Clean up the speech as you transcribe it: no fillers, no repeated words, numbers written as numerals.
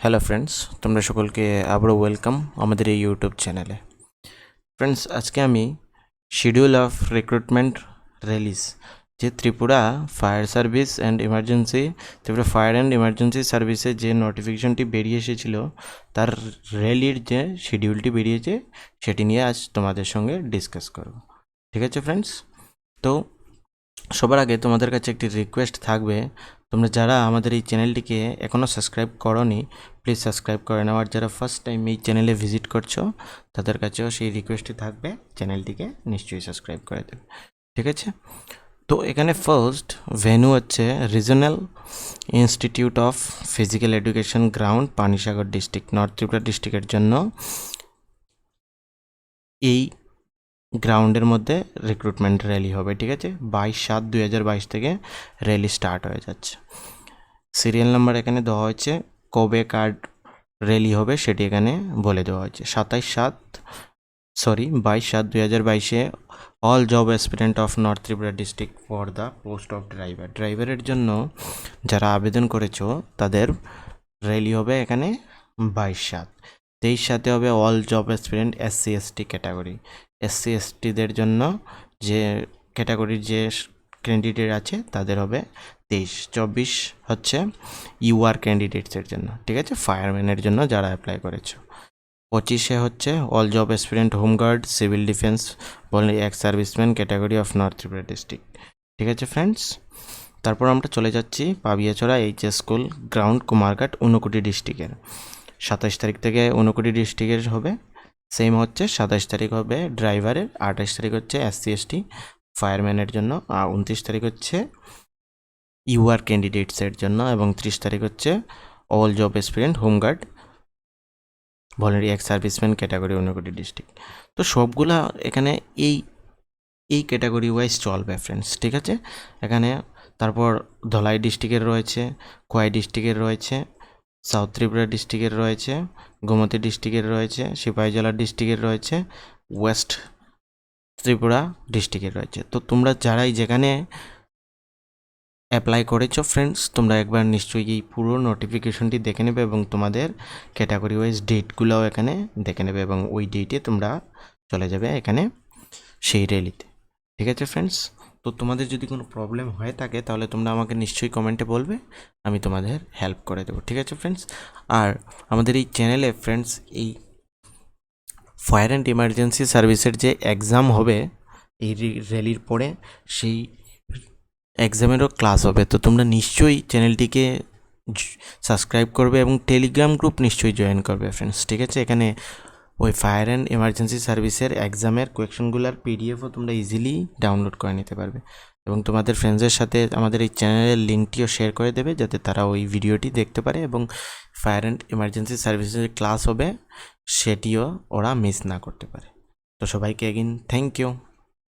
Hello friends, তোমরা সকলকে আবারও ওয়েলকাম আমাদের এই ইউটিউব চ্যানেলে। ফ্রেন্ডস, আজকে আমি শিডিউল অফ রিক্রুটমেন্ট রিলিজ যে Tripura fire service and emergency Tripura fire and emergency সার্ভিসে যে নোটিফিকেশনটি বেরিয়ে এসেছিল তার র্যালির যে শিডিউলটি বেরিয়েছে সেটি নিয়ে আজ তোমাদের সঙ্গে ডিসকাস করব। ঠিক আছে ফ্রেন্ডস, তো সবার আগে তোমাদের কাছে একটি রিকোয়েস্ট থাকবে, তোমরা যারা আমাদের এই চ্যানেলটিকে এখনও সাবস্ক্রাইব করোনি প্লিজ সাবস্ক্রাইব করে নাও। আর যারা ফার্স্ট টাইম এই চ্যানেলে ভিজিট করছো তাদের কাছেও সেই রিকোয়েস্টই থাকবে, চ্যানেলটিকে নিশ্চয়ই সাবস্ক্রাইব করে দেবে। ঠিক আছে, তো এখানে ফার্স্ট ভেন্যু হচ্ছে regional institute of physical education ground Panisagar district, north Tripura ডিস্ট্রিক্টের জন্য এই গ্রাউন্ডের মধ্যে রিক্রুটমেন্ট র্যালি হবে। ঠিক আছে, 22/7/2022 থেকে র্যালি স্টার্ট হয়ে যাচ্ছে। সিরিয়াল নাম্বার এখানে দেওয়া হয়েছে, কবে কার্ড র্যালি হবে সেটি এখানে বলে দেওয়া হয়েছে। 22/7/2022 all job aspirant of north Tripura district for the post of ড্রাইভারের জন্য যারা আবেদন করেছো তাদের র্যালি হবে এখানে 22/7। 23/7 হবে all job aspirant SC/ST category, SC/STদের জন্য যে ক্যাটাগরির যে ক্যান্ডিডেট আছে তাদের হবে 23। 24 হচ্ছে UR ক্যান্ডিডেটসের জন্য, ঠিক আছে, ফায়ারম্যানের জন্য যারা অ্যাপ্লাই করেছো। 25 হচ্ছে all job aspirant home guard civil defence বলে ex serviceman category of north Tripura district. ঠিক আছে ফ্রেন্ডস, তারপর আমরা চলে যাচ্ছি Pabiachhara HS school ground Kumarghat Unakoti ডিস্ট্রিক্টের। 27 তারিখ থেকে ঊনকোটি ডিস্ট্রিক্টের হবে। সেম হচ্ছে 27 তারিখ হবে ড্রাইভারের, 28 তারিখ হচ্ছে SC/ST ফায়ারম্যানের জন্য, আর 29 তারিখ হচ্ছে UR ক্যান্ডিডেটসের জন্য, এবং 30 তারিখ হচ্ছে all job aspirant home guard voluntary ex serviceman category Unakoti district. তো সবগুলা এখানে এই ক্যাটাগরি ওয়াইজ চলবে ফ্রেন্ডস। ঠিক আছে, এখানে তারপর ধলাই ডিস্ট্রিক্টের রয়েছে, খোয়াই ডিস্ট্রিক্টের রয়েছে, সাউথ ত্রিপুরা ডিস্ট্রিক্টের রয়েছে, গোমতী ডিস্ট্রিক্টের রয়েছে, সিপাহীজলা ডিস্ট্রিক্টের রয়েছে, ওয়েস্ট ত্রিপুরা ডিস্ট্রিক্টের রয়েছে। তো তোমরা যারাই যেখানে অ্যাপ্লাই করেছো ফ্রেন্ডস, তোমরা একবার নিশ্চয়ই এই পুরো নোটিফিকেশনটি দেখে নেবে এবং তোমাদের ক্যাটাগরি ওয়াইজ ডেটগুলোও এখানে দেখে নেবে, এবং ওই ডেটে তোমরা চলে যাবে এখানে সেই র্যালিতে। ঠিক আছে ফ্রেন্ডস, তো তোমাদের যদি কোনো প্রবলেম হয়ে থাকে তাহলে তোমরা আমাকে নিশ্চয়ই কমেন্টে বলবে, আমি তোমাদের হেল্প করে দেবো। ঠিক আছে ফ্রেন্ডস, আর আমাদের এই চ্যানেলে ফ্রেন্ডস এই ফায়ার অ্যান্ড ইমার্জেন্সি সার্ভিসের যে এক্সাম হবে এই র্যালির পরে, সেই এক্সামেরও ক্লাস হবে। তো তোমরা নিশ্চয়ই চ্যানেলটিকে সাবস্ক্রাইব করবে এবং টেলিগ্রাম গ্রুপ নিশ্চয়ই জয়েন করবে ফ্রেন্ডস। ঠিক আছে, এখানে ওই ফায়ার অ্যান্ড এমার্জেন্সি সার্ভিসের এক্সামের কোয়েকশনগুলোর PDF তোমরা ইজিলি ডাউনলোড করে নিতে পারবে, এবং তোমাদের ফ্রেন্ডসের সাথে আমাদের এই চ্যানেলের লিঙ্কটিও শেয়ার করে দেবে যাতে তারা ওই ভিডিওটি দেখতে পারে, এবং ফায়ার অ্যান্ড এমার্জেন্সি সার্ভিসের ক্লাস হবে সেটিও ওরা মিস না করতে পারে। তো সবাইকে এগেইন থ্যাংক ইউ।